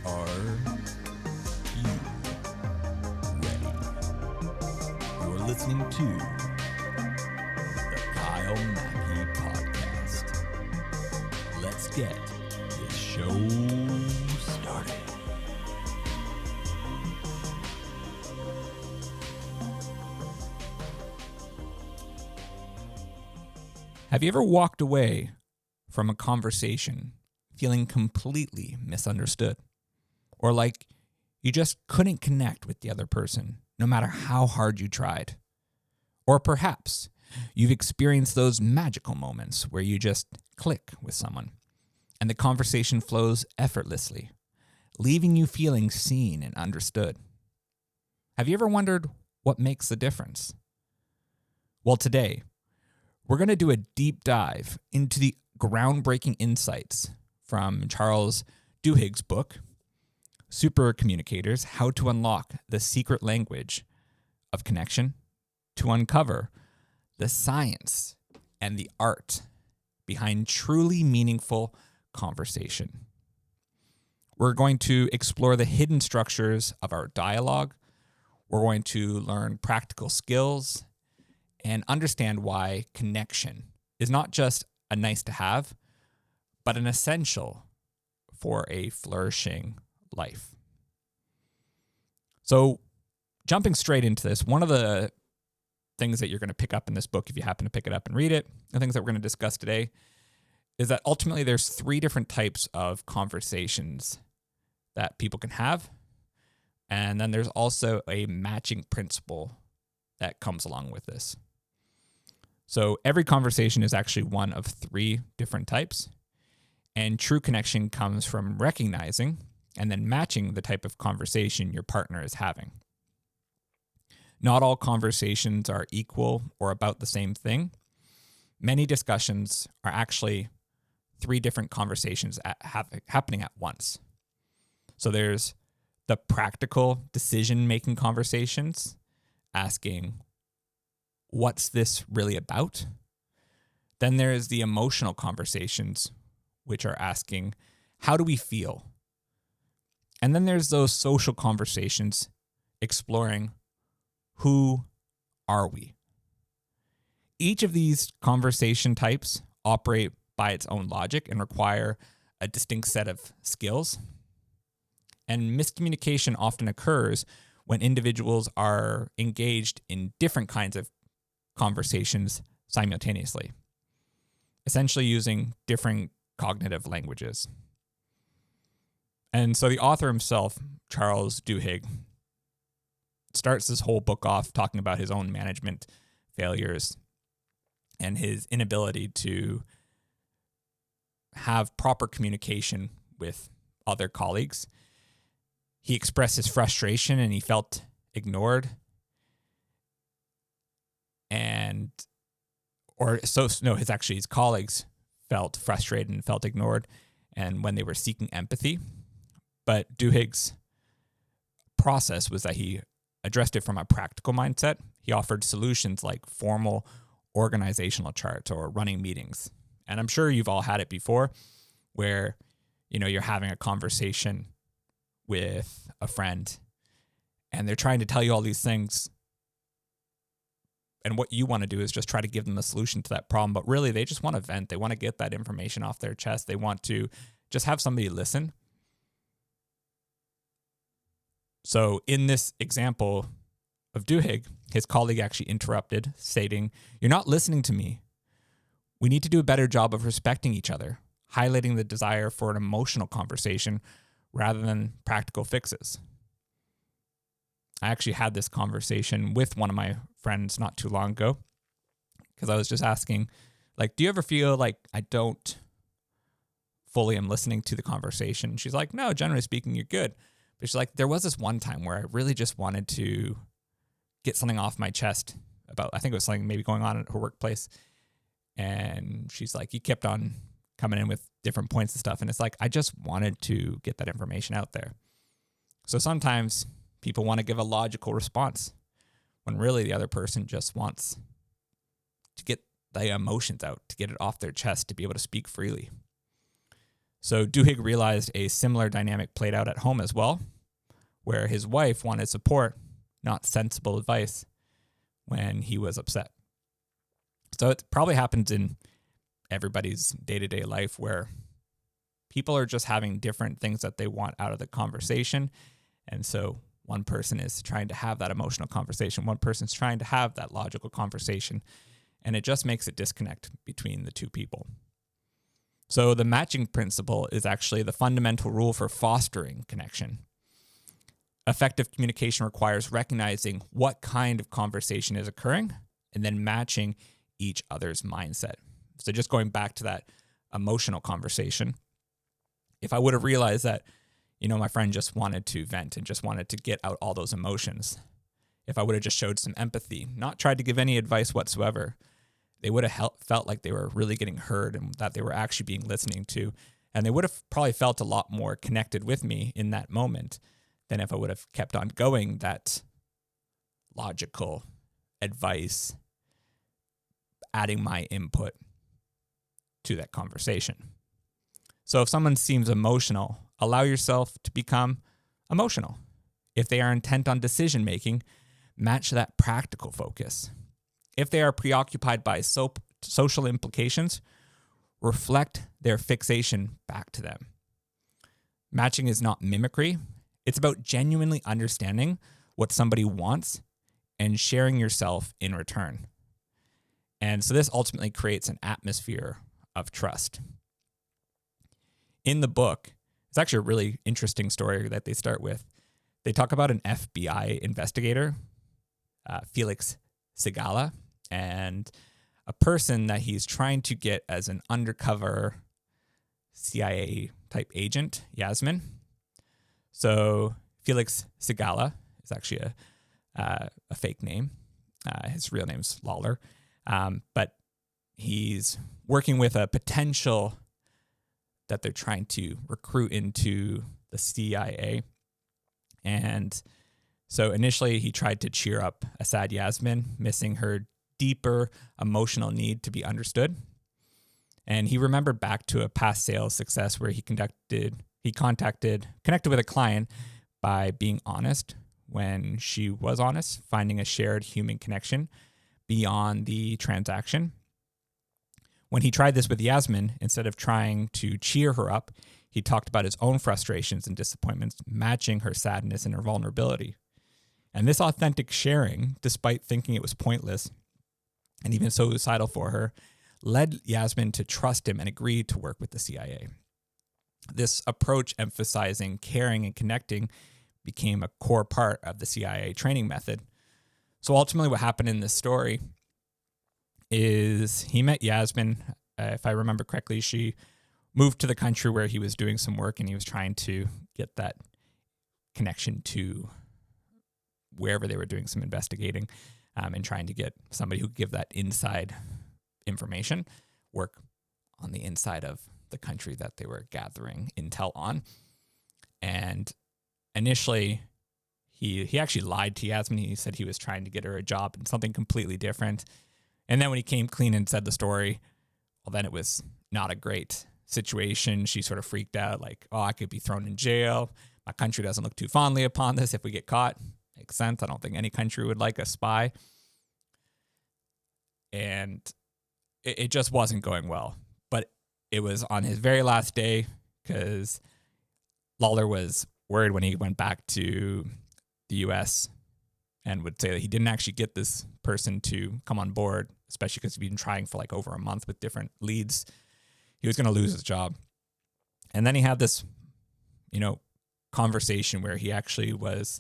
Are you ready? You're listening to the Kyle Mackey Podcast. Let's get this show started. Have you ever walked away from a conversation feeling completely misunderstood? Or like you just couldn't connect with the other person, no matter how hard you tried? Or perhaps you've experienced those magical moments where you just click with someone and the conversation flows effortlessly, leaving you feeling seen and understood. Have you ever wondered what makes the difference? Well, today, we're going to do a deep dive into the groundbreaking insights from Charles Duhigg's book, Supercommunicators: How to Unlock the Secret Language of Connection, to uncover the science and the art behind truly meaningful conversation. We're going to explore the hidden structures of our dialogue. We're going to learn practical skills and understand why connection is not just a nice to have, but an essential for a flourishing life. So, jumping straight into this, one of the things that you're going to pick up in this book, if you happen to pick it up and read it, the things that we're going to discuss today, is that ultimately there's three different types of conversations that people can have. And then there's also a matching principle that comes along with this. So every conversation is actually one of three different types. And true connection comes from recognizing and then matching the type of conversation your partner is having. Not all conversations are equal or about the same thing. Many discussions are actually three different conversations happening at once. So there's the practical decision-making conversations, asking, what's this really about? Then there's the emotional conversations, which are asking, how do we feel? And then there's those social conversations exploring, who are we? Each of these conversation types operate by its own logic and require a distinct set of skills. And miscommunication often occurs when individuals are engaged in different kinds of conversations simultaneously, essentially using different cognitive languages. And so the author himself, Charles Duhigg, starts this whole book off talking about his own management failures and his inability to have proper communication with other colleagues. He expressed his frustration and he felt ignored. His colleagues felt frustrated and felt ignored, and when they were seeking empathy. But Duhigg's process was that he addressed it from a practical mindset. He offered solutions like formal organizational charts or running meetings. And I'm sure you've all had it before where, you're having a conversation with a friend and they're trying to tell you all these things. And what you want to do is just try to give them a solution to that problem. But really, they just want to vent. They want to get that information off their chest. They want to just have somebody listen. So in this example of Duhigg, his colleague actually interrupted, stating, "You're not listening to me. We need to do a better job of respecting each other," highlighting the desire for an emotional conversation rather than practical fixes. I actually had this conversation with one of my friends not too long ago because I was just asking, do you ever feel like I don't fully am listening to the conversation? She's like, no, generally speaking, you're good. But she's like, there was this one time where I really just wanted to get something off my chest about, I think it was something maybe going on at her workplace. And she's like, you kept on coming in with different points and stuff. And it's like, I just wanted to get that information out there. So sometimes people want to give a logical response when really the other person just wants to get the emotions out, to get it off their chest, to be able to speak freely. So Duhigg realized a similar dynamic played out at home as well, where his wife wanted support, not sensible advice, when he was upset. So it probably happens in everybody's day-to-day life where people are just having different things that they want out of the conversation. And so one person is trying to have that emotional conversation. One person's trying to have that logical conversation. And it just makes a disconnect between the two people. So the matching principle is actually the fundamental rule for fostering connection. Effective communication requires recognizing what kind of conversation is occurring and then matching each other's mindset. So just going back to that emotional conversation, if I would have realized that, my friend just wanted to vent and just wanted to get out all those emotions, if I would have just showed some empathy, not tried to give any advice whatsoever, they would have felt like they were really getting heard and that they were actually being listened to. And they would have probably felt a lot more connected with me in that moment than if I would have kept on going that logical advice, adding my input to that conversation. So if someone seems emotional, allow yourself to become emotional. If they are intent on decision making, match that practical focus. If they are preoccupied by social implications, reflect their fixation back to them. Matching is not mimicry. It's about genuinely understanding what somebody wants and sharing yourself in return. And so this ultimately creates an atmosphere of trust. In the book, it's actually a really interesting story that they start with. They talk about an FBI investigator, Felix Segala, and a person that he's trying to get as an undercover CIA type agent, Yasmin. So Felix Segala is actually a fake name. His real name's Lawler. But he's working with a potential that they're trying to recruit into the CIA. And so initially he tried to cheer up a sad Yasmin, missing her deeper emotional need to be understood. And he remembered back to a past sales success where he connected with a client by being honest when she was honest, finding a shared human connection beyond the transaction. When he tried this with Yasmin, instead of trying to cheer her up, he talked about his own frustrations and disappointments, matching her sadness and her vulnerability. And this authentic sharing, despite thinking it was pointless and even suicidal for her, led Yasmin to trust him and agree to work with the CIA. This approach, emphasizing caring and connecting, became a core part of the CIA training method. So ultimately what happened in this story is he met Yasmin. If I remember correctly, she moved to the country where he was doing some work, and he was trying to get that connection to wherever they were doing some investigating, and trying to get somebody who could give that inside information, work on the inside of the country that they were gathering intel on. And initially, he actually lied to Yasmin. He said he was trying to get her a job in something completely different. And then when he came clean and said the story, well, then it was not a great situation. She sort of freaked out, like, oh, I could be thrown in jail. My country doesn't look too fondly upon this if we get caught. Makes sense. I don't think any country would like a spy. And it just wasn't going well. But it was on his very last day, because Lawler was worried when he went back to the U.S. and would say that he didn't actually get this person to come on board, especially because he'd been trying for like over a month with different leads. He was going to lose his job. And then he had this, conversation where he actually was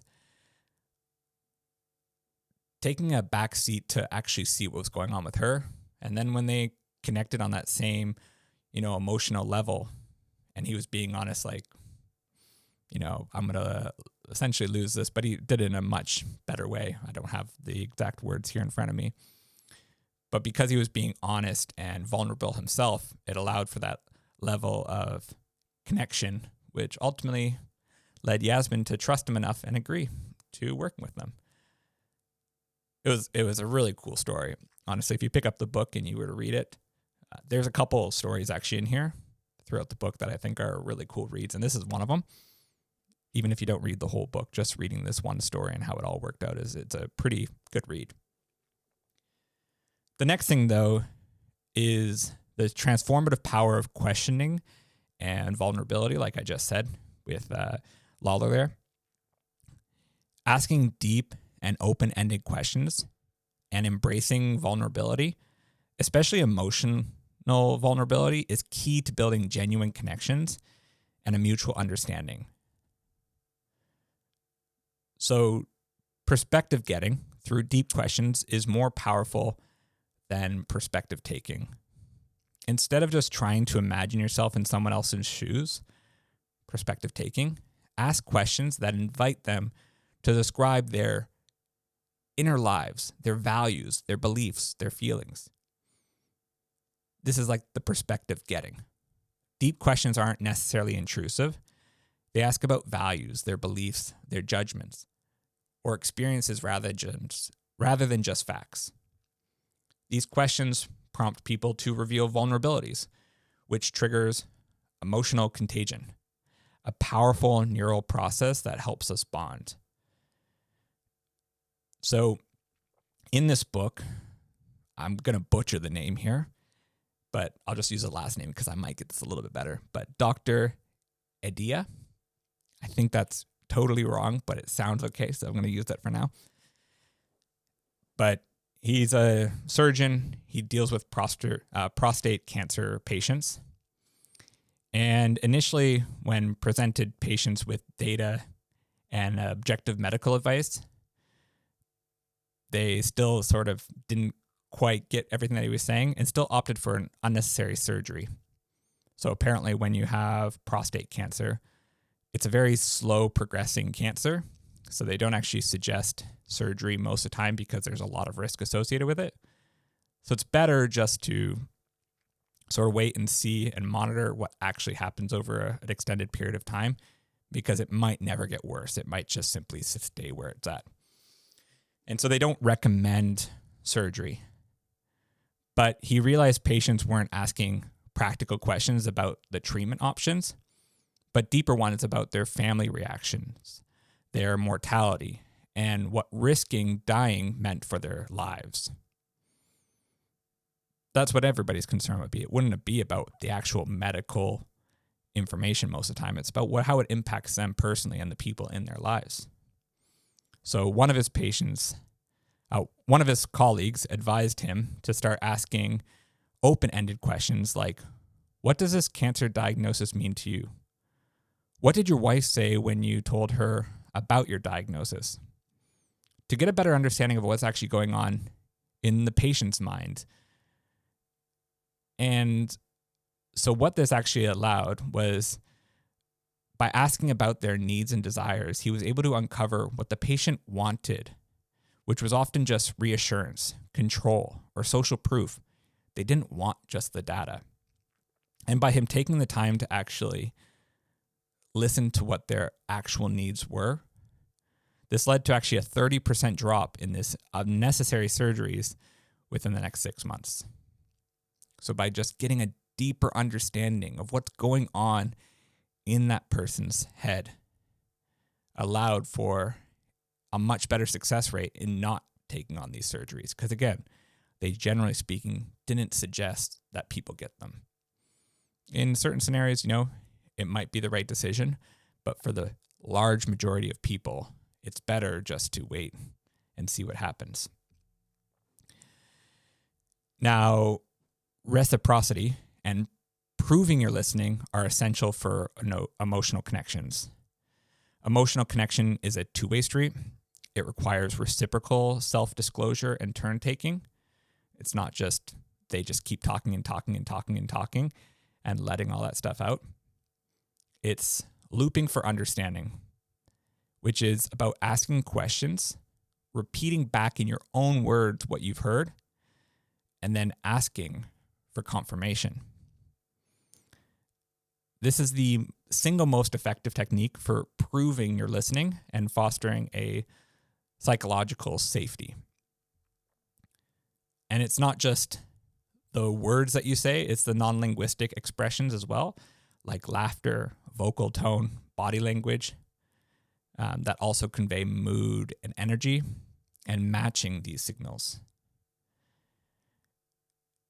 taking a back seat to actually see what was going on with her. And then when they connected on that same, emotional level, and he was being honest, like, I'm going to essentially lose this, but he did it in a much better way. I don't have the exact words here in front of me. But because he was being honest and vulnerable himself, it allowed for that level of connection, which ultimately led Yasmin to trust him enough and agree to working with them. It was a really cool story. Honestly, if you pick up the book and you were to read it, there's a couple of stories actually in here throughout the book that I think are really cool reads, and this is one of them. Even if you don't read the whole book, just reading this one story and how it all worked out it's a pretty good read. The next thing, though, is the transformative power of questioning and vulnerability, like I just said with Lawler there. Asking deep and open-ended questions and embracing vulnerability, especially emotional vulnerability, is key to building genuine connections and a mutual understanding. So perspective getting through deep questions is more powerful than perspective taking. Instead of just trying to imagine yourself in someone else's shoes, perspective taking, ask questions that invite them to describe their inner lives, their values, their beliefs, their feelings. This is like the perspective getting. Deep questions aren't necessarily intrusive. They ask about values, their beliefs, their judgments, or experiences rather than just facts. These questions prompt people to reveal vulnerabilities, which triggers emotional contagion, a powerful neural process that helps us bond. So in this book, I'm going to butcher the name here, but I'll just use the last name because I might get this a little bit better. But Dr. Edia, I think that's totally wrong, but it sounds okay, so I'm going to use that for now. But he's a surgeon. He deals with prostate cancer patients. And initially, when presented patients with data and objective medical advice, they still sort of didn't quite get everything that he was saying and still opted for an unnecessary surgery. So apparently when you have prostate cancer, it's a very slow progressing cancer. So they don't actually suggest surgery most of the time because there's a lot of risk associated with it. So it's better just to sort of wait and see and monitor what actually happens over an extended period of time, because it might never get worse. It might just simply stay where it's at. And so they don't recommend surgery. But he realized patients weren't asking practical questions about the treatment options, but deeper ones about their family reactions, their mortality, and what risking dying meant for their lives. That's what everybody's concern would be. It wouldn't be about the actual medical information most of the time. It's about how it impacts them personally and the people in their lives. So one of his colleagues advised him to start asking open-ended questions like, what does this cancer diagnosis mean to you? What did your wife say when you told her about your diagnosis? To get a better understanding of what's actually going on in the patient's mind. And so what this actually allowed was, by asking about their needs and desires, he was able to uncover what the patient wanted, which was often just reassurance, control, or social proof. They didn't want just the data. And by him taking the time to actually listen to what their actual needs were, this led to actually a 30% drop in this unnecessary surgeries within the next 6 months. So by just getting a deeper understanding of what's going on in that person's head, allowed for a much better success rate in not taking on these surgeries. Because again, they generally speaking didn't suggest that people get them. In certain scenarios, it might be the right decision, but for the large majority of people, it's better just to wait and see what happens. Now, reciprocity and proving you're listening are essential for emotional connections. Emotional connection is a two-way street. It requires reciprocal self-disclosure and turn-taking. It's not just they just keep talking and talking and talking and talking and letting all that stuff out. It's looping for understanding, which is about asking questions, repeating back in your own words what you've heard, and then asking for confirmation. This is the single most effective technique for proving you're listening and fostering a psychological safety. And it's not just the words that you say, it's the non-linguistic expressions as well. like laughter, vocal tone, body language, that also convey mood and energy, and matching these signals.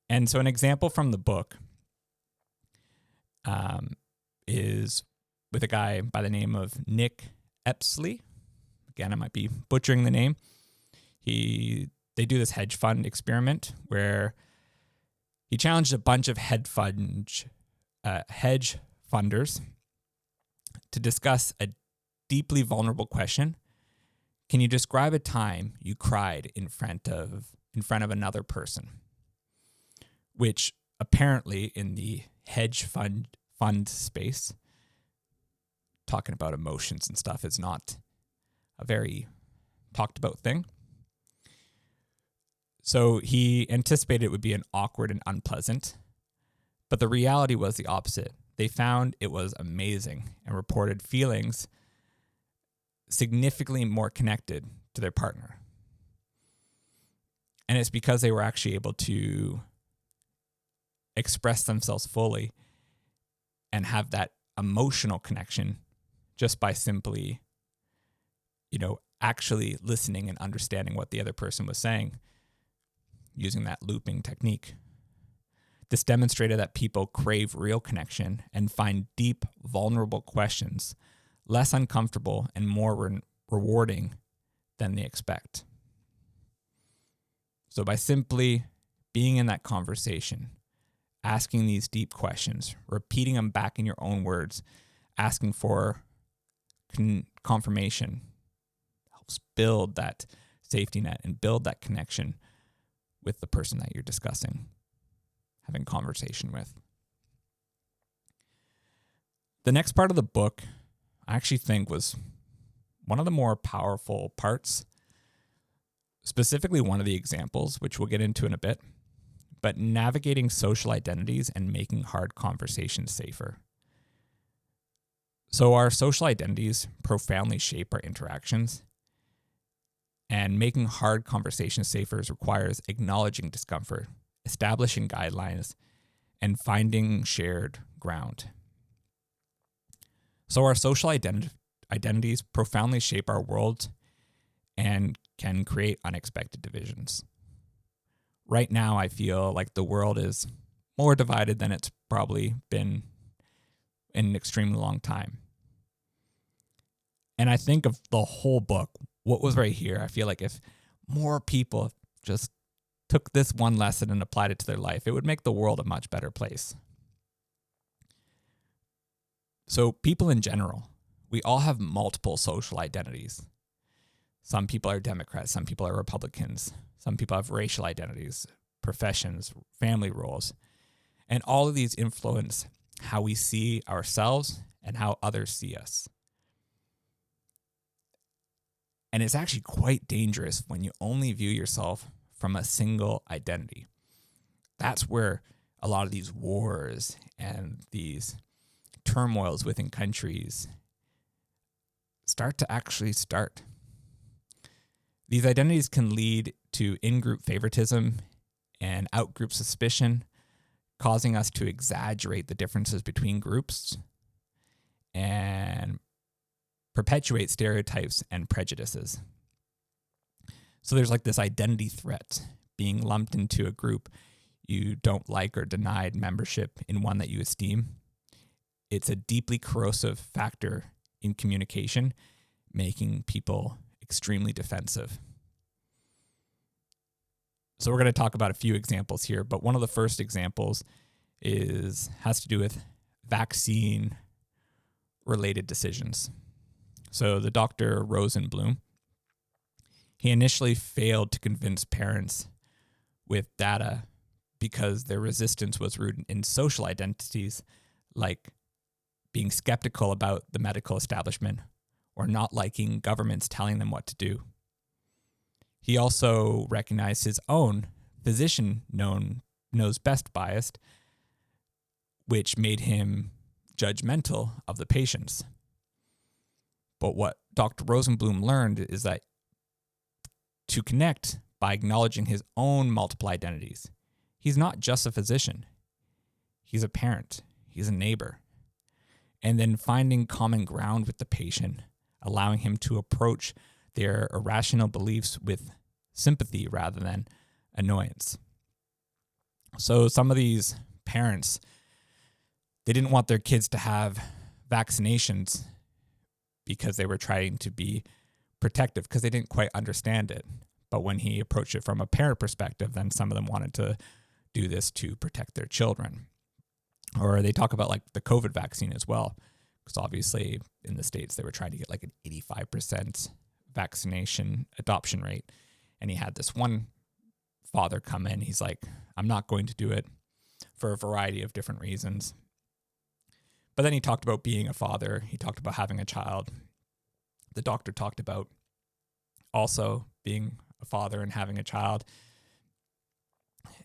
And so an example from the book is with a guy by the name of Nick Epsley. Again, I might be butchering the name. They do this hedge fund experiment where he challenged a bunch of hedge funders to discuss a deeply vulnerable question. Can you describe a time you cried in front of another person? Which apparently in the hedge fund space, talking about emotions and stuff is not a very talked about thing. So he anticipated it would be an awkward and unpleasant, but the reality was the opposite. They found it was amazing and reported feelings significantly more connected to their partner. And it's because they were actually able to express themselves fully and have that emotional connection just by simply, actually listening and understanding what the other person was saying using that looping technique. This demonstrated that people crave real connection and find deep, vulnerable questions less uncomfortable and more rewarding than they expect. So by simply being in that conversation, asking these deep questions, repeating them back in your own words, asking for confirmation, helps build that safety net and build that connection with the person that you're discussing, having conversation with. The next part of the book, I actually think was one of the more powerful parts, specifically one of the examples, which we'll get into in a bit, but navigating social identities and making hard conversations safer. So our social identities profoundly shape our interactions, and making hard conversations safer requires acknowledging discomfort, establishing guidelines, and finding shared ground. So our social identities profoundly shape our world and can create unexpected divisions. Right now, I feel like the world is more divided than it's probably been in an extremely long time. And I think of the whole book, what was right here, I feel like if more people just took this one lesson and applied it to their life, it would make the world a much better place. So people in general, we all have multiple social identities. Some people are Democrats, some people are Republicans, some people have racial identities, professions, family roles, and all of these influence how we see ourselves and how others see us. And it's actually quite dangerous when you only view yourself from a single identity. That's where a lot of these wars and these turmoils within countries start. These identities can lead to in-group favoritism and out-group suspicion, causing us to exaggerate the differences between groups and perpetuate stereotypes and prejudices. So there's like this identity threat, being lumped into a group you don't like or denied membership in one that you esteem. It's a deeply corrosive factor in communication, making people extremely defensive. So we're going to talk about a few examples here, but one of the first examples has to do with vaccine-related decisions. So the Dr. Rosenblum, he initially failed to convince parents with data because their resistance was rooted in social identities like being skeptical about the medical establishment or not liking governments telling them what to do. He also recognized his own physician knows best bias, which made him judgmental of the patients. But what Dr. Rosenblum learned is that to connect by acknowledging his own multiple identities. He's not just a physician. He's a parent. He's a neighbor. and then finding common ground with the patient, allowing him to approach their irrational beliefs with sympathy rather than annoyance. So some of these parents, they didn't want their kids to have vaccinations because they were trying to be protective because they didn't quite understand it. But when he approached it from a parent perspective, then some of them wanted to do this to protect their children. Or they talk about like the COVID vaccine as well, because obviously in the States, they were trying to get like an 85% vaccination adoption rate. And he had this one father come in. He's like, I'm not going to do it for a variety of different reasons. But then he talked about being a father. He talked about having a child. The doctor talked about also being a father and having a child,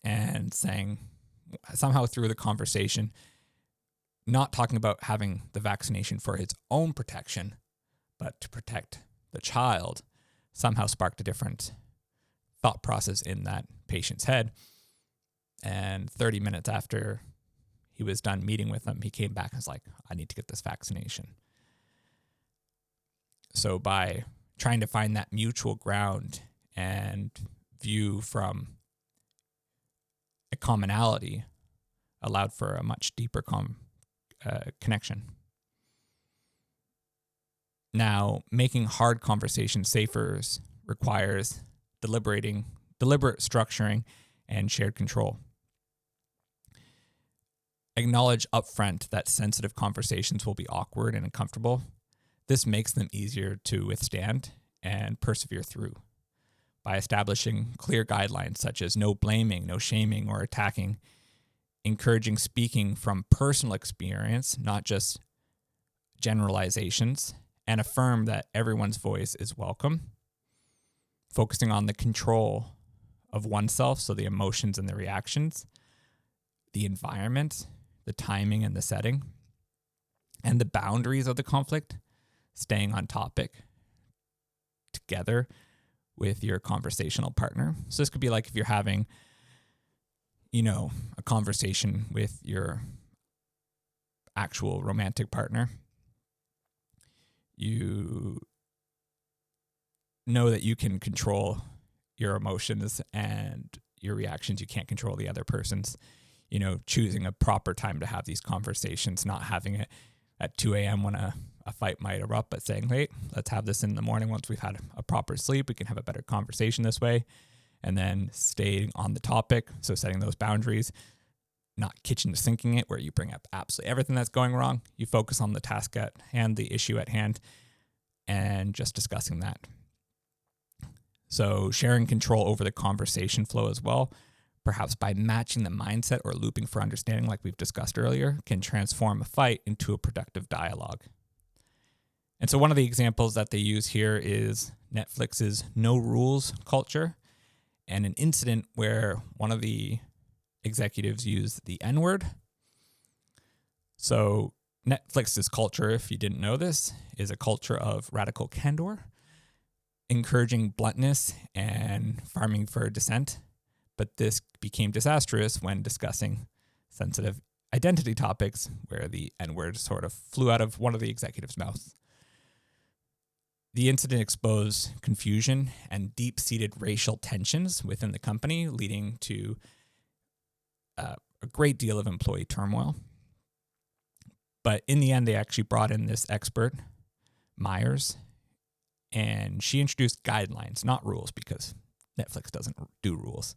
and saying somehow through the conversation, not talking about having the vaccination for his own protection, but to protect the child, somehow sparked a different thought process in that patient's head. And 30 minutes after he was done meeting with them, he came back and was like, I need to get this vaccination. So by trying to find that mutual ground and view from a commonality allowed for a much deeper connection. Now, making hard conversations safer requires deliberate structuring and shared control. Acknowledge upfront that sensitive conversations will be awkward and uncomfortable. This makes them easier to withstand and persevere through. By establishing clear guidelines such as no blaming, no shaming, or attacking, encouraging speaking from personal experience, not just generalizations, and affirm that everyone's voice is welcome. Focusing on the control of oneself, so the emotions and the reactions, the environment, the timing and the setting, and the boundaries of the conflict, staying on topic together with your conversational partner. So this could be like if you're having, a conversation with your actual romantic partner, you know that you can control your emotions and your reactions. You can't control the other person's, choosing a proper time to have these conversations, not having it at 2 a.m. when a fight might erupt, but saying, hey, let's have this in the morning once we've had a proper sleep. We can have a better conversation this way. And then staying on the topic. So setting those boundaries, not kitchen sinking it where you bring up absolutely everything that's going wrong. You focus on the task at hand, the issue at hand, and just discussing that. So sharing control over the conversation flow as well, perhaps by matching the mindset or looping for understanding like we've discussed earlier, can transform a fight into a productive dialogue. And so one of the examples that they use here is Netflix's no rules culture and an incident where one of the executives used the N-word. So Netflix's culture, if you didn't know this, is a culture of radical candor, encouraging bluntness and farming for dissent. But this became disastrous when discussing sensitive identity topics where the N-word sort of flew out of one of the executives' mouths. The incident exposed confusion and deep-seated racial tensions within the company, leading to a great deal of employee turmoil. But in the end, they actually brought in this expert, Myers, and she introduced guidelines, not rules, because Netflix doesn't do rules.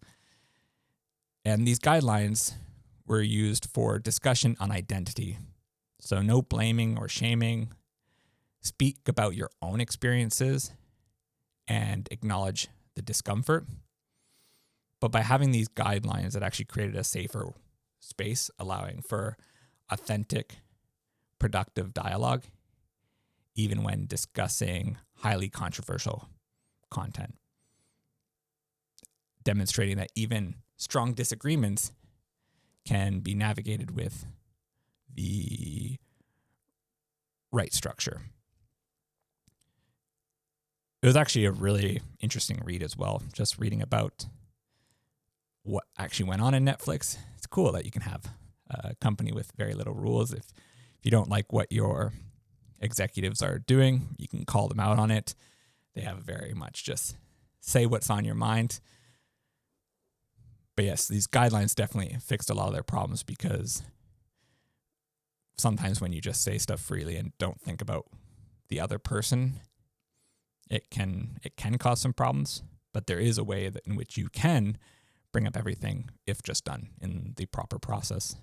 And these guidelines were used for discussion on identity. So no blaming or shaming. Speak about your own experiences and acknowledge the discomfort. But by having these guidelines, it actually created a safer space, allowing for authentic, productive dialogue, even when discussing highly controversial content. Demonstrating that even strong disagreements can be navigated with the right structure. It was actually a really interesting read as well, just reading about what actually went on in Netflix. It's cool that you can have a company with very little rules. If If you don't like what your executives are doing, you can call them out on it. They have very much just say what's on your mind. But yes, these guidelines definitely fixed a lot of their problems, because sometimes when you just say stuff freely and don't think about the other person, it can cause some problems. But there is a way in which you can bring up everything if just done in the proper process.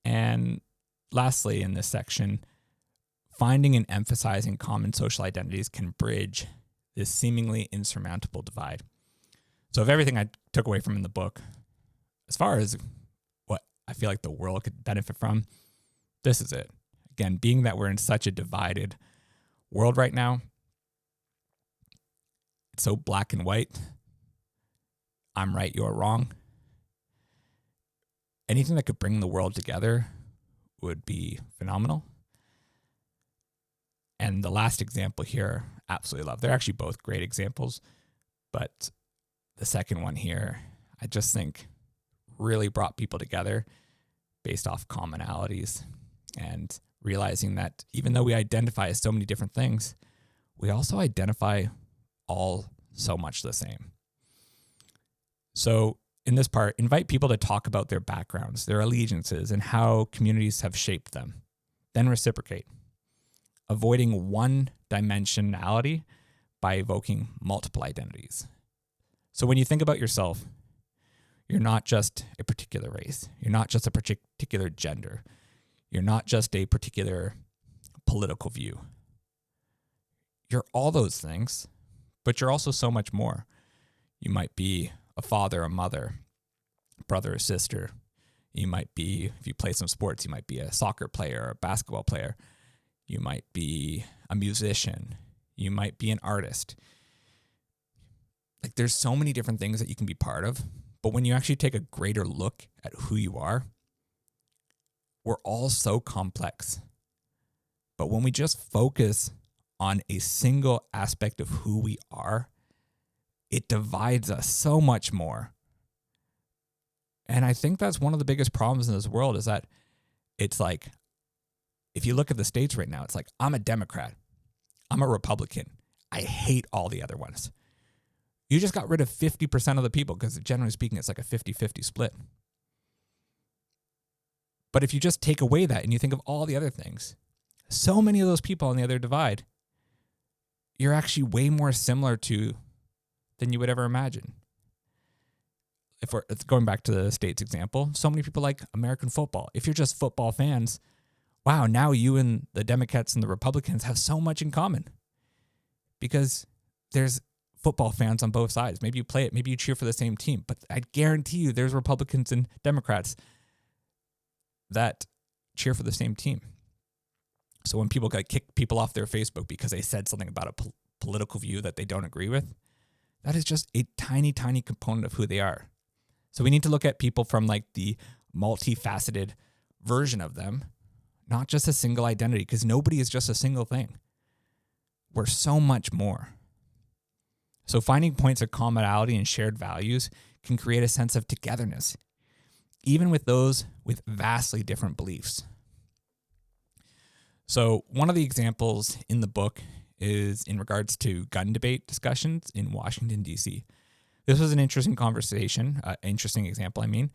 And lastly, in this section, finding and emphasizing common social identities can bridge this seemingly insurmountable divide. So of everything I took away from in the book, as far as what I feel like the world could benefit from, this is it. Again, being that we're in such a divided world right now, it's so black and white. I'm right, you're wrong. Anything that could bring the world together would be phenomenal. And the last example here, absolutely love. They're actually both great examples, but the second one here, I just think really brought people together based off commonalities, and realizing that even though we identify as so many different things, we also identify all so much the same. So in this part, invite people to talk about their backgrounds, their allegiances, and how communities have shaped them. Then reciprocate, avoiding one dimensionality by evoking multiple identities. So when you think about yourself, you're not just a particular race. You're not just a particular gender. You're not just a particular political view. You're all those things, but you're also so much more. You might be a father, a mother, brother or sister. You might be, if you play some sports, you might be a soccer player or a basketball player. You might be a musician. You might be an artist. Like, there's so many different things that you can be part of. But when you actually take a greater look at who you are, we're all so complex. But when we just focus on a single aspect of who we are, it divides us so much more. And I think that's one of the biggest problems in this world, is that it's like, if you look at the States right now, it's like, I'm a Democrat. I'm a Republican. I hate all the other ones. You just got rid of 50% of the people, because generally speaking, it's like a 50-50 split. But if you just take away that and you think of all the other things, so many of those people on the other divide, you're actually way more similar to than you would ever imagine. If we're going back to the States example, so many people like American football. If you're just football fans, wow, now you and the Democrats and the Republicans have so much in common, because there's football fans on both sides. Maybe you play it, maybe you cheer for the same team, but I guarantee you there's Republicans and Democrats that cheer for the same team. So when people got kick people off their Facebook because they said something about a political view that they don't agree with, that is just a tiny, tiny component of who they are. So we need to look at people from like the multifaceted version of them, not just a single identity, because nobody is just a single thing. We're so much more. So finding points of commonality and shared values can create a sense of togetherness, even with those with vastly different beliefs. So one of the examples in the book is in regards to gun debate discussions in Washington, D.C. This was an interesting conversation, interesting example, I mean.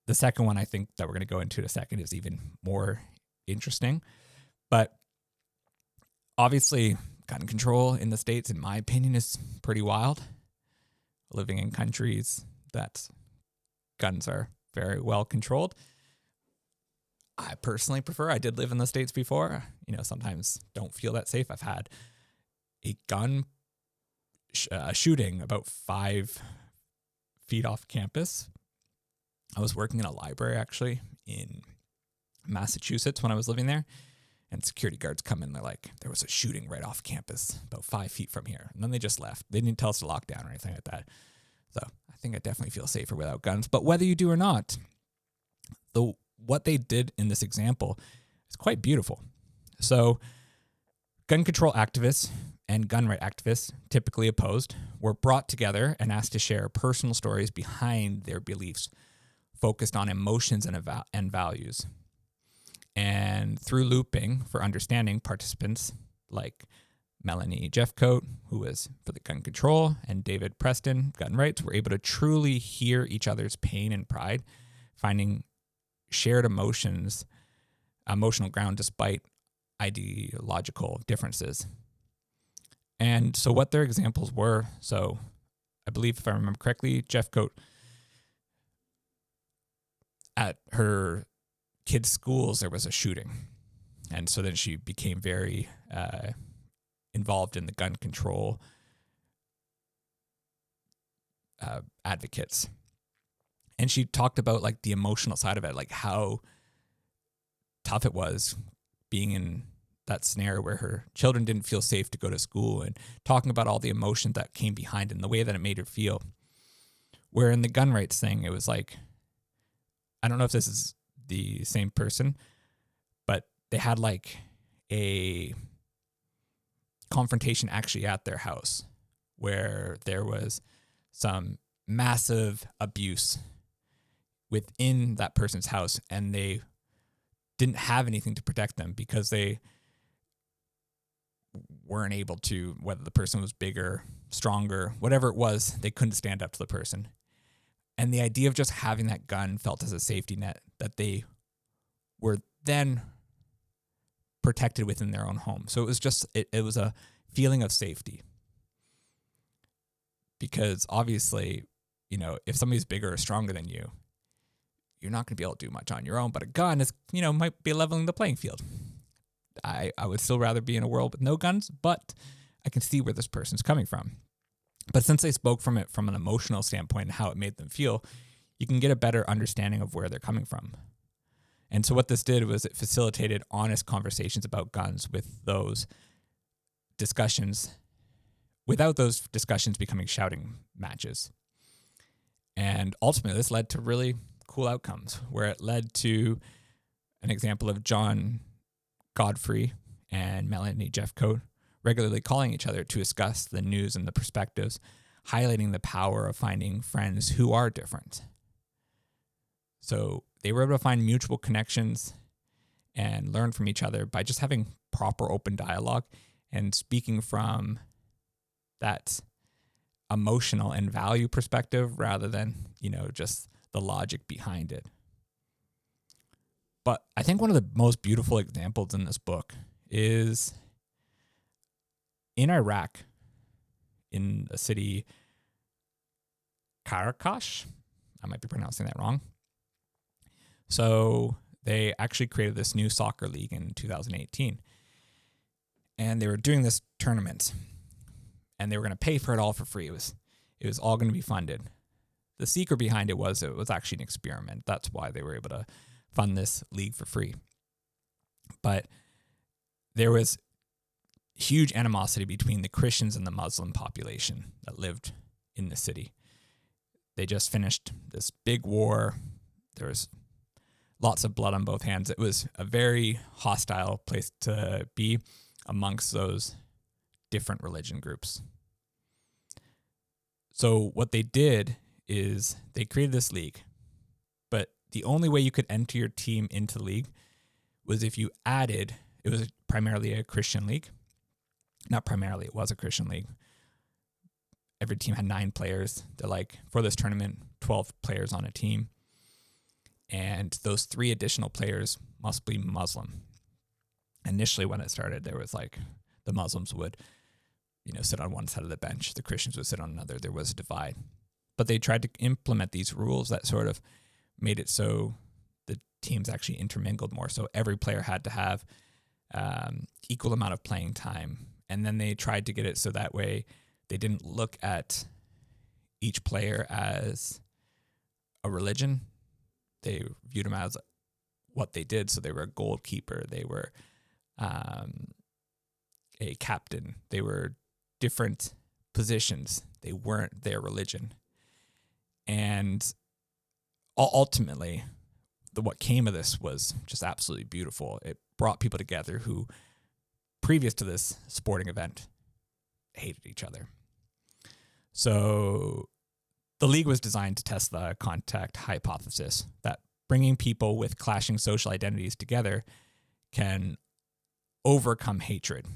The second one I think that we're going to go into in a second is even more interesting. But obviously, gun control in the States, in my opinion, is pretty wild. Living in countries that guns are very well controlled. I personally prefer, I did live in the States before, sometimes don't feel that safe. I've had a gun shooting about 5 feet off campus. I was working in a library actually in Massachusetts when I was living there, and security guards come in. They're like, there was a shooting right off campus about 5 feet from here. And then they just left. They didn't tell us to lock down or anything like that. So I think I definitely feel safer without guns. But whether you do or not, what they did in this example is quite beautiful. So gun control activists and gun right activists, typically opposed, were brought together and asked to share personal stories behind their beliefs. focused on emotions and values. And through looping for understanding, participants like Melanie Jeffcoat, who was for the gun control, and David Preston, gun rights, were able to truly hear each other's pain and pride, finding shared emotional ground despite ideological differences. And so what their examples were, so I believe if I remember correctly, Jeffcoat, at her kids' schools, there was a shooting. And so then she became very involved in the gun control advocates. And she talked about like the emotional side of it, like how tough it was being in that scenario where her children didn't feel safe to go to school, and talking about all the emotion that came behind it and the way that it made her feel. Where in the gun rights thing, it was like, I don't know if this is the same person, but they had like a confrontation actually at their house where there was some massive abuse within that person's house, and they didn't have anything to protect them because they weren't able to, whether the person was bigger, stronger, whatever it was, they couldn't stand up to the person. And the idea of just having that gun felt as a safety net that they were then protected within their own home. So it was just, it was a feeling of safety. Because obviously, you know, if somebody's bigger or stronger than you, you're not going to be able to do much on your own. But a gun is, you know, might be leveling the playing field. I would still rather be in a world with no guns, but I can see where this person's coming from. But since they spoke from it from an emotional standpoint and how it made them feel, you can get a better understanding of where they're coming from. And so what this did was it facilitated honest conversations about guns with those discussions, without those discussions becoming shouting matches. And ultimately, this led to really cool outcomes, where it led to an example of John Godfrey and Melanie Jeffcoat regularly calling each other to discuss the news and the perspectives, highlighting the power of finding friends who are different. So they were able to find mutual connections and learn from each other by just having proper open dialogue and speaking from that emotional and value perspective rather than, you know, just the logic behind it. But I think one of the most beautiful examples in this book is in Iraq, in the city Karakash. I might be pronouncing that wrong. So they actually created this new soccer league in 2018. And they were doing this tournament. And they were going to pay for it all for free. It was all going to be funded. The secret behind it was actually an experiment. That's why they were able to fund this league for free. But there was huge animosity between the Christians and the Muslim population that lived in the city. They just finished this big war. There was lots of blood on both hands. It was a very hostile place to be amongst those different religion groups. So what they did is they created this league, but the only way you could enter your team into the league was if you added, it was primarily a Christian league. Not primarily, it was a Christian league. Every team had 9 players. They're like, for this tournament, 12 players on a team. And those 3 additional players must be Muslim. Initially, when it started, there was like, the Muslims would, you know, sit on one side of the bench. The Christians would sit on another. There was a divide. But they tried to implement these rules that sort of made it so the teams actually intermingled more. So every player had to have equal amount of playing time. And then they tried to get it so that way they didn't look at each player as a religion. They viewed them as what they did. So they were a goalkeeper. They were a captain. They were different positions. They weren't their religion. And ultimately, what came of this was just absolutely beautiful. It brought people together who, previous to this sporting event, hated each other. So The League was designed to test the contact hypothesis that bringing people with clashing social identities together can overcome hatred.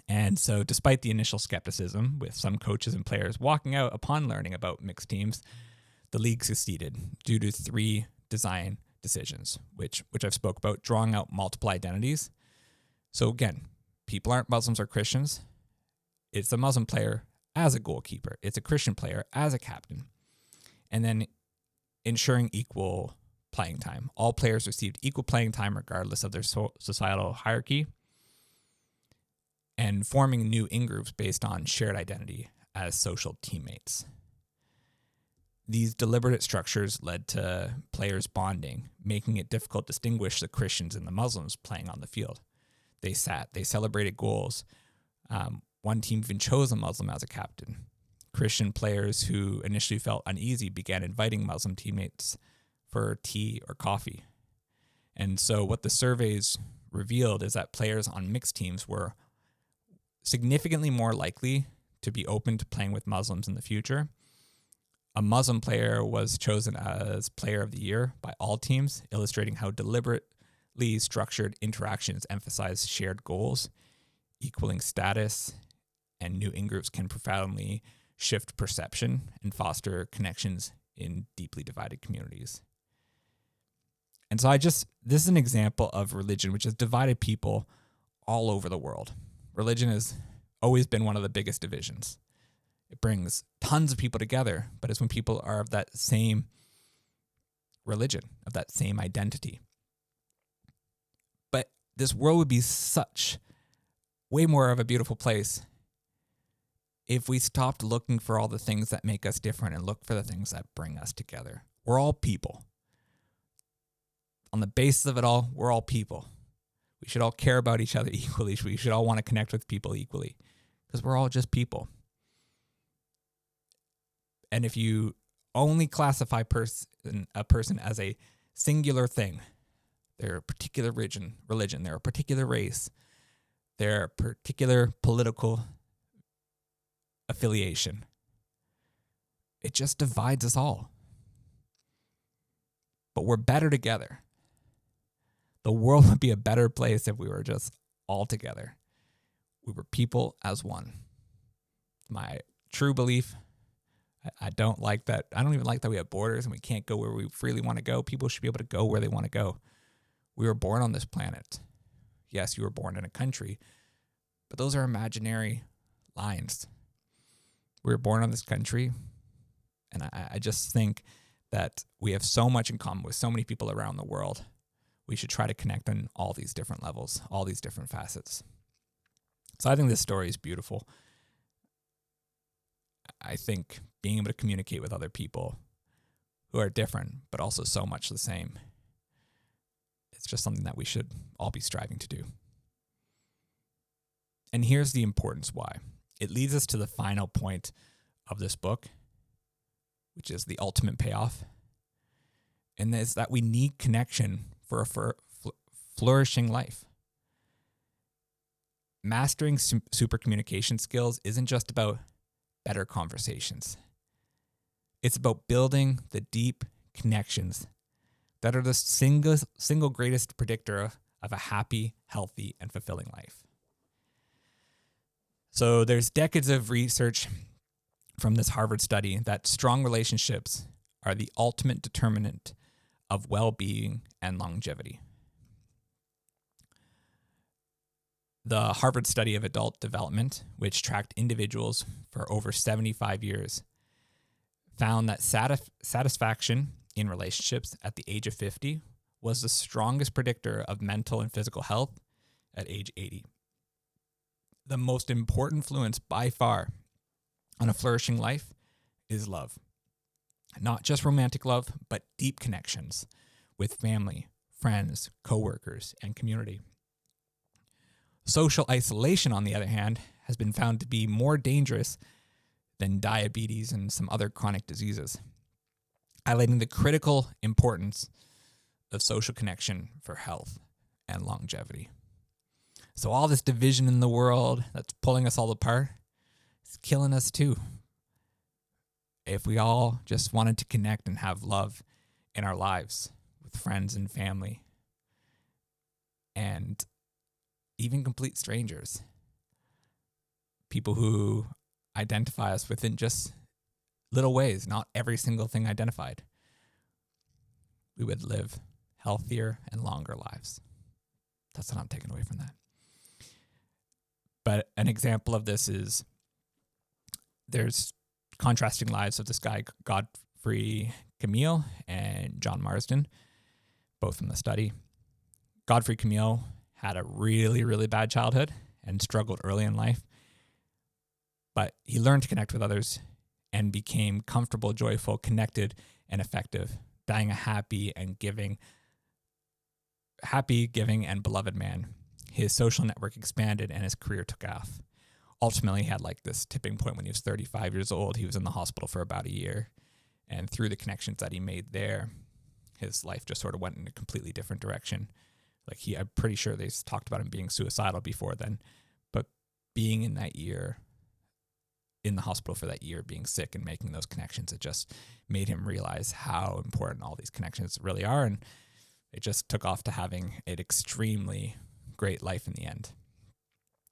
And so despite the initial skepticism, with some coaches and players walking out upon learning about mixed teams, the League succeeded due to 3 design decisions, which I've spoke about: drawing out multiple identities. So again, people aren't Muslims or Christians. It's a Muslim player as a goalkeeper. It's a Christian player as a captain. And then ensuring equal playing time. All players received equal playing time regardless of their societal hierarchy. And forming new in-groups based on shared identity as social teammates. These deliberate structures led to players bonding, making it difficult to distinguish the Christians and the Muslims playing on the field. They celebrated goals. One team even chose a Muslim as a captain. Christian players who initially felt uneasy began inviting Muslim teammates for tea or coffee. And so what the surveys revealed is that players on mixed teams were significantly more likely to be open to playing with Muslims in the future. A Muslim player was chosen as Player of the Year by all teams, illustrating how deliberately structured interactions emphasize shared goals, equaling status, and new in-groups can profoundly shift perception and foster connections in deeply divided communities. And so this is an example of religion which has divided people all over the world. Religion has always been one of the biggest divisions. It brings tons of people together, but it's when people are of that same religion, of that same identity. But this world would be way more of a beautiful place if we stopped looking for all the things that make us different and look for the things that bring us together. We're all people. On the basis of it all, we're all people. We should all care about each other equally. We should all want to connect with people equally because we're all just people. And if you only classify a person as a singular thing, their particular religion, their particular race, their particular political affiliation, it just divides us all. But we're better together. The world would be a better place if we were just all together. We were people as one. My true belief. I don't like that. I don't even like that we have borders and we can't go where we freely want to go. People should be able to go where they want to go. We were born on this planet. Yes, you were born in a country, but those are imaginary lines. We were born on this country, and I just think that we have so much in common with so many people around the world. We should try to connect on all these different levels, all these different facets. So I think this story is beautiful. I think being able to communicate with other people who are different, but also so much the same, it's just something that we should all be striving to do. And here's the importance why. It leads us to the final point of this book, which is the ultimate payoff. And is that we need connection for a flourishing life. Mastering supercommunication skills isn't just about better conversations. It's about building the deep connections that are the single greatest predictor of a happy, healthy, and fulfilling life. So there's decades of research from this Harvard study that strong relationships are the ultimate determinant of well-being and longevity. The Harvard study of adult development, which tracked individuals for over 75 years, found that satisfaction in relationships at the age of 50 was the strongest predictor of mental and physical health at age 80. The most important influence by far on a flourishing life is love. Not just romantic love, but deep connections with family, friends, coworkers, and community. Social isolation, on the other hand, has been found to be more dangerous than diabetes and some other chronic diseases, highlighting the critical importance of social connection for health and longevity. So all this division in the world that's pulling us all apart is killing us too. if we all just wanted to connect and have love in our lives with friends and family and even complete strangers, people who identify us within just little ways, not every single thing identified, we would live healthier and longer lives. That's what I'm taking away from that. But an example of this is there's contrasting lives of this guy, Godfrey Camille and John Marsden, both from the study. Godfrey Camille had a really, really bad childhood and struggled early in life, but he learned to connect with others and became comfortable, joyful, connected, and effective, dying a happy, giving, and beloved man. His social network expanded and his career took off. Ultimately, he had like this tipping point when he was 35 years old. He was in the hospital for about a year. And through the connections that he made there, his life just sort of went in a completely different direction. I'm pretty sure they talked about him being suicidal before then. But being in that year, in the hospital for that year, being sick and making those connections, it just made him realize how important all these connections really are. And it just took off to having an extremely great life in the end.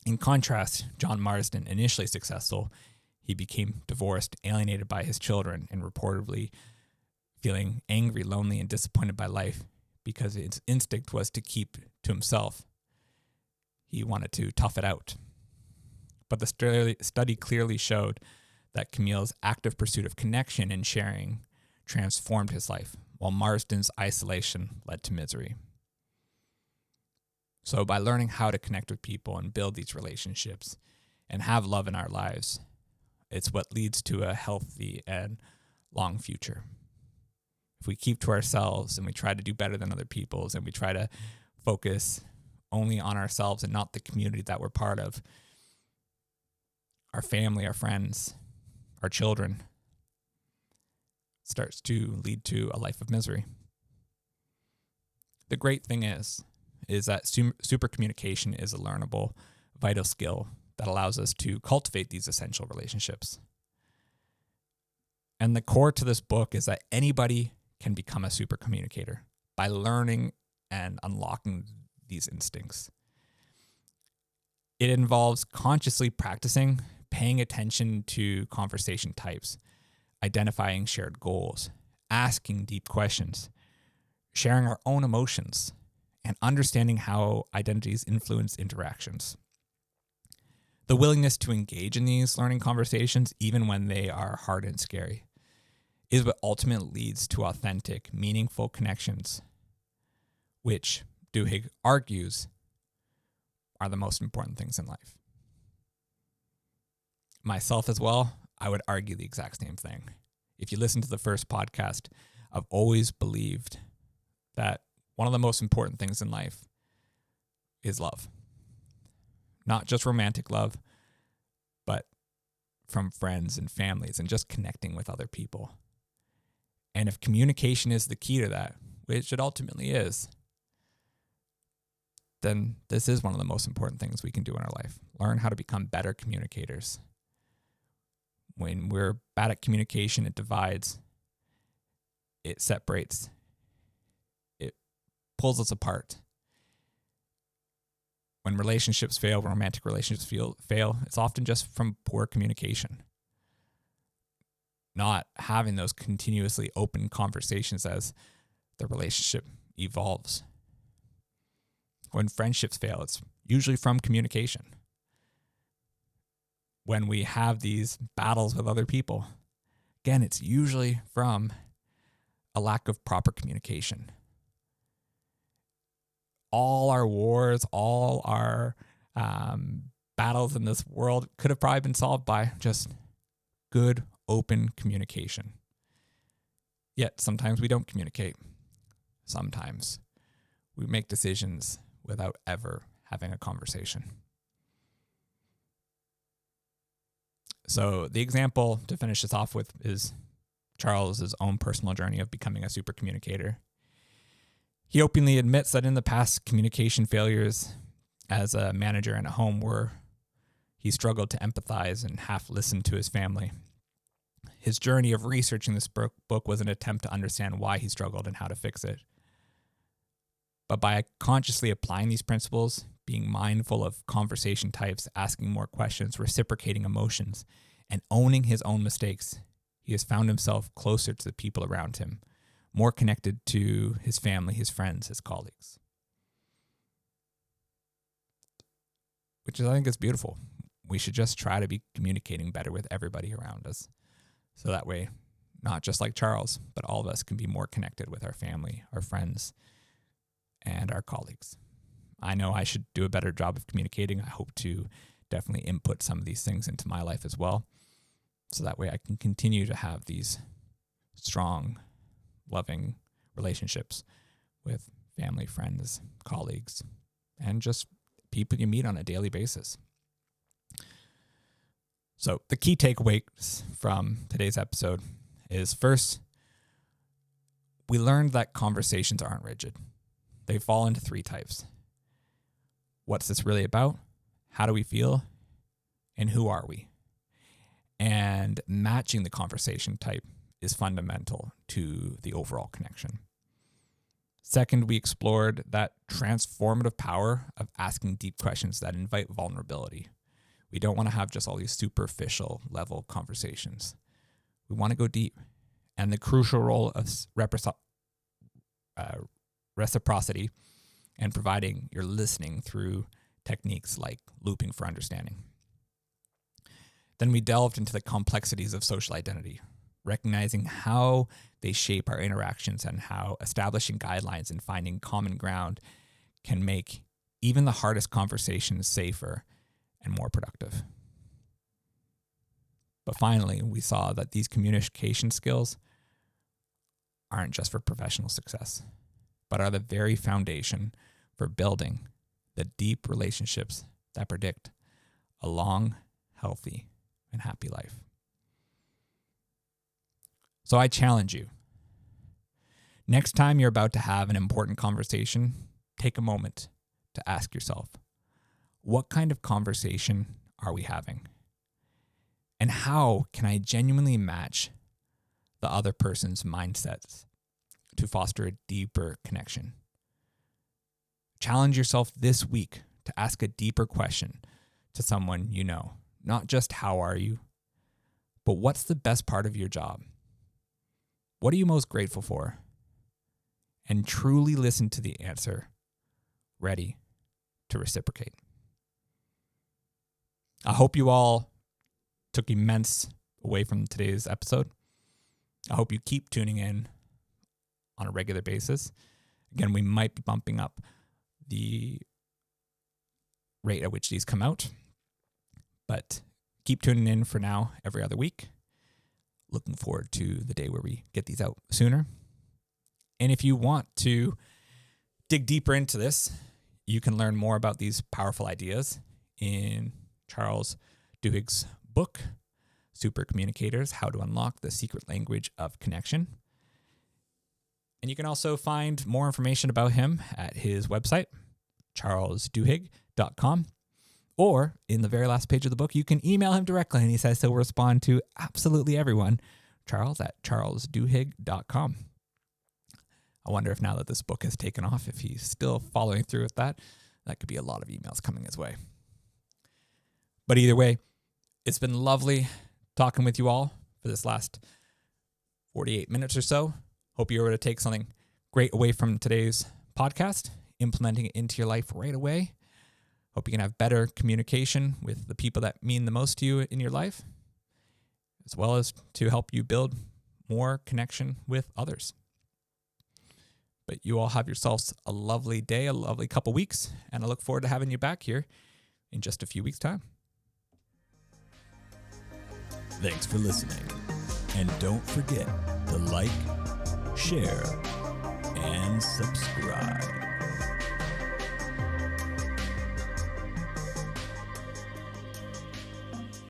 In contrast, John Marsden, initially successful, he became divorced, alienated by his children, and reportedly feeling angry, lonely, and disappointed by life because his instinct was to keep to himself. He wanted to tough it out. But the study clearly showed that Camille's active pursuit of connection and sharing transformed his life, while Marsden's isolation led to misery. So by learning how to connect with people and build these relationships and have love in our lives, it's what leads to a healthy and long future. If we keep to ourselves and we try to do better than other people's and we try to focus only on ourselves and not the community that we're part of, our family, our friends, our children, starts to lead to a life of misery. The great thing is that supercommunication is a learnable, vital skill that allows us to cultivate these essential relationships. And the core to this book is that anybody can become a supercommunicator by learning and unlocking these instincts. It involves consciously practicing, paying attention to conversation types, identifying shared goals, asking deep questions, sharing our own emotions, and understanding how identities influence interactions. The willingness to engage in these learning conversations, even when they are hard and scary, is what ultimately leads to authentic, meaningful connections, which Duhigg argues are the most important things in life. Myself as well, I would argue the exact same thing. If you listen to the first podcast, I've always believed that one of the most important things in life is love. Not just romantic love, but from friends and families and just connecting with other people. And if communication is the key to that, which it ultimately is, then this is one of the most important things we can do in our life. Learn how to become better communicators. When we're bad at communication, it divides, it separates, it pulls us apart. When relationships fail, when romantic relationships fail, it's often just from poor communication. Not having those continuously open conversations as the relationship evolves. When friendships fail, it's usually from communication. When we have these battles with other people, again, it's usually from a lack of proper communication. All our wars, all our battles in this world could have probably been solved by just good, open communication. Yet sometimes we don't communicate. Sometimes we make decisions without ever having a conversation. So the example to finish this off with is Charles's own personal journey of becoming a super communicator. He openly admits that in the past, communication failures as a manager in a home where he struggled to empathize and half listen to his family. His journey of researching this book was an attempt to understand why he struggled and how to fix it. But by consciously applying these principles, being mindful of conversation types, asking more questions, reciprocating emotions, and owning his own mistakes, he has found himself closer to the people around him, more connected to his family, his friends, his colleagues. Which I think is beautiful. We should just try to be communicating better with everybody around us. So that way, not just like Charles, but all of us can be more connected with our family, our friends, and our colleagues. I know I should do a better job of communicating. I hope to definitely input some of these things into my life as well. So that way I can continue to have these strong, loving relationships with family, friends, colleagues, and just people you meet on a daily basis. So the key takeaways from today's episode is, first, we learned that conversations aren't rigid. They fall into 3 types. What's this really about? How do we feel? And who are we? And matching the conversation type is fundamental to the overall connection. Second, we explored that transformative power of asking deep questions that invite vulnerability. We don't want to have just all these superficial level conversations. We want to go deep. And the crucial role of reciprocity and providing your listening through techniques like looping for understanding. Then we delved into the complexities of social identity, recognizing how they shape our interactions and how establishing guidelines and finding common ground can make even the hardest conversations safer and more productive. But finally, we saw that these communication skills aren't just for professional success, but are the very foundation for building the deep relationships that predict a long, healthy, and happy life. So I challenge you. Next time you're about to have an important conversation, take a moment to ask yourself, what kind of conversation are we having? And how can I genuinely match the other person's mindsets to foster a deeper connection? Challenge yourself this week to ask a deeper question to someone you know. Not just how are you, but what's the best part of your job? What are you most grateful for? And truly listen to the answer, ready to reciprocate. I hope you all took immense away from today's episode. I hope you keep tuning in on a regular basis. Again, we might be bumping up the rate at which these come out, but keep tuning in for now every other week. Looking forward to the day where we get these out sooner. And if you want to dig deeper into this, you can learn more about these powerful ideas in Charles Duhigg's book, Supercommunicators, How to Unlock the Secret Language of Connection. And you can also find more information about him at his website, charlesduhigg.com. Or in the very last page of the book, you can email him directly, and he says he'll respond to absolutely everyone. Charles@charlesduhigg.com. I wonder if now that this book has taken off, if he's still following through with that, that could be a lot of emails coming his way. But either way, it's been lovely talking with you all for this last 48 minutes or so. Hope you were able to take something great away from today's podcast, implementing it into your life right away. Hope you can have better communication with the people that mean the most to you in your life, as well as to help you build more connection with others. But you all have yourselves a lovely day, a lovely couple weeks, and I look forward to having you back here in just a few weeks' time. Thanks for listening. And don't forget to like, share, and subscribe.